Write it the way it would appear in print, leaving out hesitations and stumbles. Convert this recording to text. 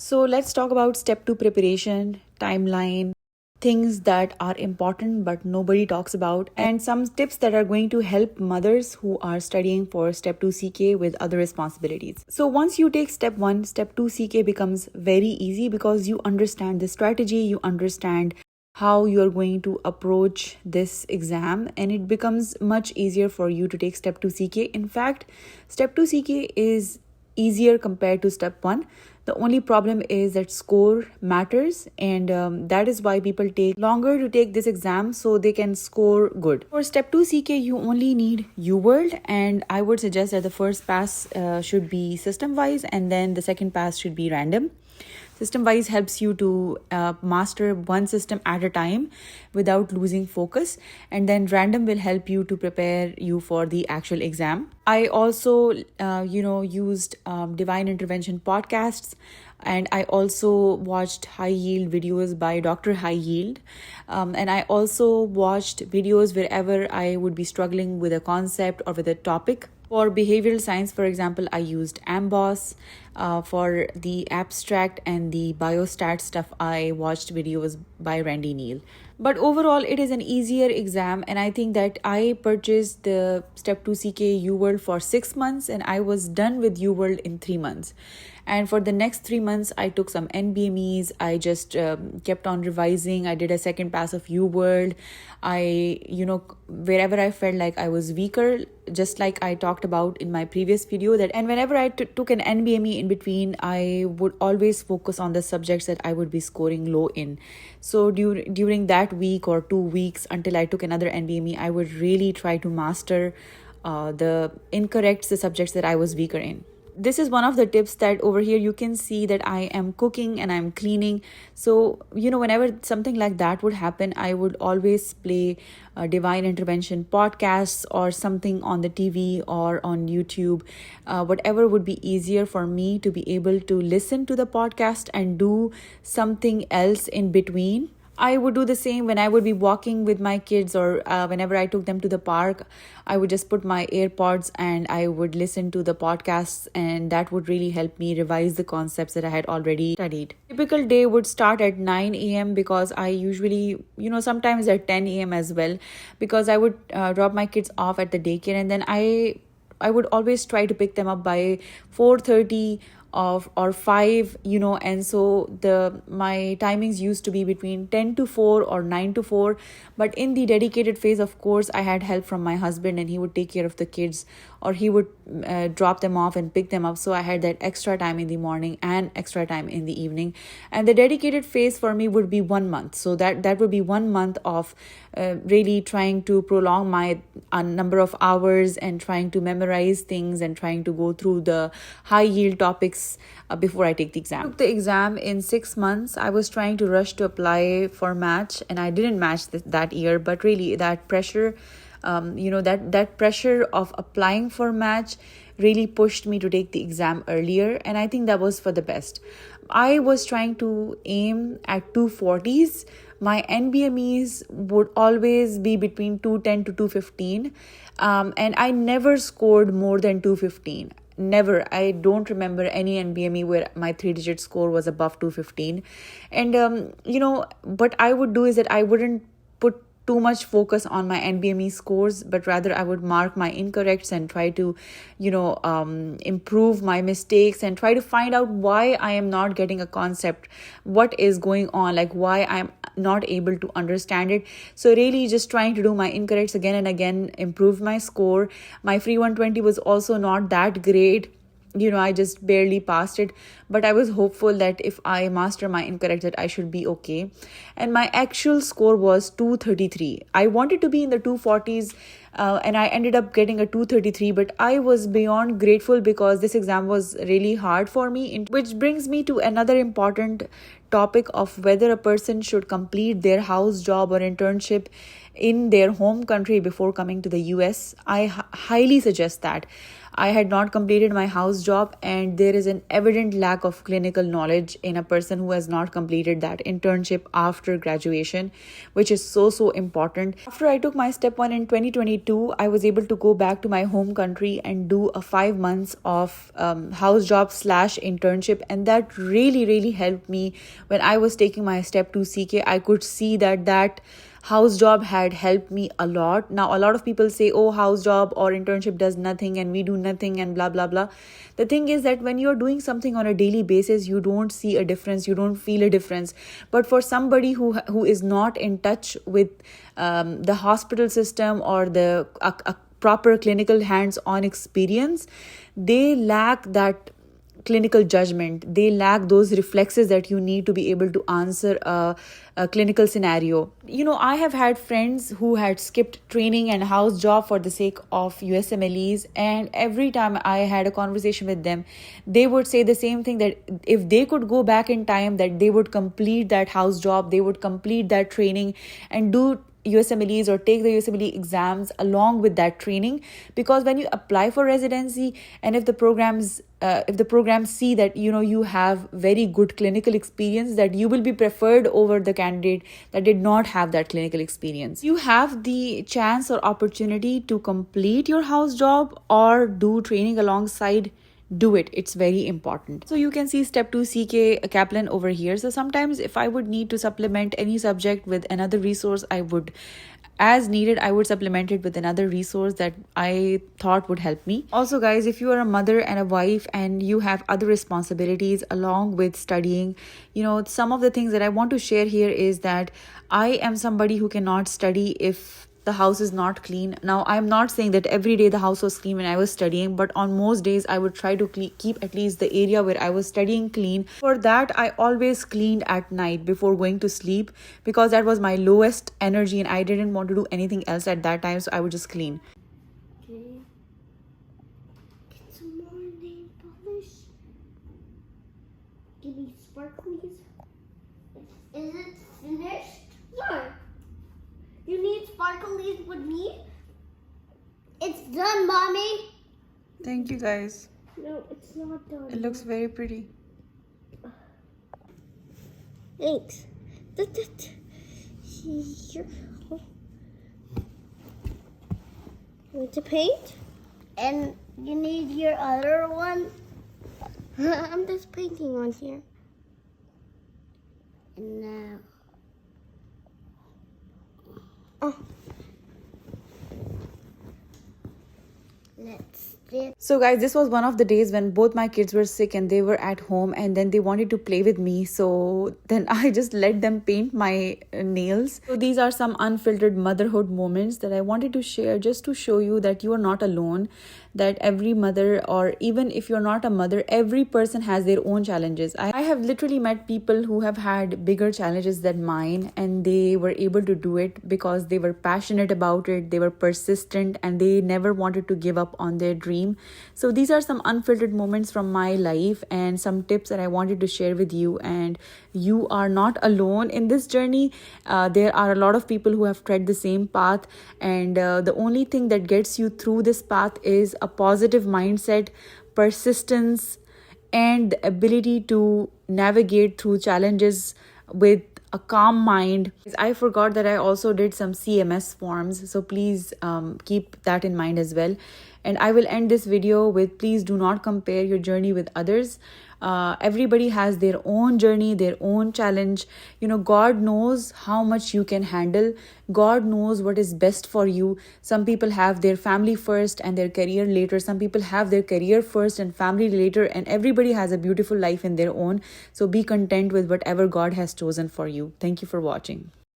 So let's talk about step 2 preparation, timeline, things that are important but nobody talks about, and some tips that are going to help mothers who are studying for step 2 CK with other responsibilities. So once you take step 1, step 2 CK becomes very easy because you understand the strategy, you understand how you're going to approach this exam, and it becomes much easier for you to take step 2 CK. In fact, step 2 CK is easier compared to step 1. The only problem is that score matters, and that is why people take longer to take this exam so they can score good. For step 2 CK, you only need UWorld, and I would suggest that the first pass should be system wise, and then the second pass should be random. System wise helps you to master one system at a time without losing focus, and then random will help you to prepare you for the actual exam. I also used divine intervention podcasts, and I also watched high yield videos by Dr. High Yield, and I also watched videos wherever I would be struggling with a concept or with a topic. For behavioral science, for example, I used AMBOSS. For the abstract and the biostat stuff, I watched videos by Randy Neal. But overall, it is an easier exam, and I think that I purchased the Step 2 CK UWorld for 6 months, and I was done with UWorld in 3 months. And for the next 3 months, I took some NBMEs. I just kept on revising. I did a second pass of UWorld. Wherever I felt like I was weaker, just like I talked about in my previous video, and whenever I took an NBME in between, I would always focus on the subjects that I would be scoring low in. So during that week or 2 weeks until I took another NBME, I would really try to master the subjects that I was weaker in. This is one of the tips that over here you can see that I am cooking and I'm cleaning. So, whenever something like that would happen, I would always play divine intervention podcasts or something on the TV or on YouTube. Whatever would be easier for me to be able to listen to the podcast and do something else in between. I would do the same when I would be walking with my kids, or whenever I took them to the park. I would just put my AirPods and I would listen to the podcasts, and that would really help me revise the concepts that I had already studied. Typical day would start at 9 a.m. because I usually, sometimes at 10 a.m. as well, because I would drop my kids off at the daycare, and then I would always try to pick them up by 4:30 or 5, and so my timings used to be between 10 to 4 or 9 to 4. But in the dedicated phase, of course, I had help from my husband, and he would take care of the kids, or he would drop them off and pick them up. So I had that extra time in the morning and extra time in the evening. And the dedicated phase for me would be 1 month. So that would be 1 month of really trying to prolong my number of hours and trying to memorize things and trying to go through the high yield topics before I take the exam. I took the exam in 6 months. I was trying to rush to apply for match, and I didn't match that year. But really, that pressure, that pressure of applying for match really pushed me to take the exam earlier, and I think that was for the best. I was trying to aim at 240s. My NBMEs would always be between 210 to 215, and I never scored more than 215. Never. I don't remember any NBME where my 3-digit score was above 215. And, what I would do is that I wouldn't put too much focus on my NBME scores, but rather I would mark my incorrects and try to, improve my mistakes and try to find out why I am not getting a concept, what is going on, like why I'm not able to understand it. So really just trying to do my incorrects again and again, improve my score. My free 120 was also not that great. I just barely passed it, but I was hopeful that if I master my incorrect, that I should be okay. And my actual score was 233. I wanted to be in the 240s, and I ended up getting a 233, but I was beyond grateful because this exam was really hard for me, which brings me to another important topic of whether a person should complete their house job or internship in their home country before coming to the US. I highly suggest that. I had not completed my house job, and there is an evident lack of clinical knowledge in a person who has not completed that internship after graduation, which is so important. After I took my step 1 in 2022, I was able to go back to my home country and do a 5 months of house job / internship, and that really helped me. When I was taking my step 2 CK, I could see that house job had helped me a lot. Now, a lot of people say, oh, house job or internship does nothing and we do nothing and blah, blah, blah. The thing is that when you're doing something on a daily basis, you don't see a difference, you don't feel a difference. But for somebody who is not in touch with the hospital system or a proper clinical hands-on experience, they lack that clinical judgment. They lack those reflexes that you need to be able to answer a clinical scenario. I have had friends who had skipped training and house job for the sake of USMLEs, and every time I had a conversation with them, they would say the same thing, that if they could go back in time, that they would complete that house job, they would complete that training and do USMLEs or take the USMLE exams along with that training. Because when you apply for residency, and if the programs see that you have very good clinical experience, that you will be preferred over the candidate that did not have that clinical experience. You have the chance or opportunity to complete your house job or do training alongside. Do it. It's very important. So you can see step 2 CK Kaplan over here. So sometimes if I would need to supplement any subject with another resource, I would supplement it with another resource that I thought would help me. Also, guys, if you are a mother and a wife and you have other responsibilities along with studying, some of the things that I want to share here is that I am somebody who cannot study if the house is not clean. Now, I'm not saying that every day the house was clean when I was studying, but on most days I would try to keep at least the area where I was studying clean. For that, I always cleaned at night before going to sleep, because that was my lowest energy and I didn't want to do anything else at that time, so I would just clean. Okay. Get some more nail polish. Give me sparklies. Is it finished? No. You need sparklies with me? It's done, Mommy. Thank you, guys. No, it's not done. It looks very pretty. Thanks. Here. Want to paint? And you need your other one? I'm just painting on here. And now. Oh. Let's dip. So guys, this was one of the days when both my kids were sick and they were at home, and then they wanted to play with me, so then I just let them paint my nails. So these are some unfiltered motherhood moments that I wanted to share, just to show you that you are not alone, that every mother, or even if you're not a mother, every person has their own challenges. I have literally met people who have had bigger challenges than mine, and they were able to do it because they were passionate about it, they were persistent, and they never wanted to give up on their dream. So these are some unfiltered moments from my life and some tips that I wanted to share with you, and you are not alone in this journey. There are a lot of people who have tread the same path, and the only thing that gets you through this path is a positive mindset, persistence, and the ability to navigate through challenges with a calm mind. I forgot that I also did some CMS forms, so please keep that in mind as well. And I will end this video with, please do not compare your journey with others. Everybody has their own journey, their own challenge. God knows how much you can handle. God knows what is best for you. Some people have their family first and their career later. Some people have their career first and family later, and everybody has a beautiful life in their own. So be content with whatever God has chosen for you. Thank you for watching.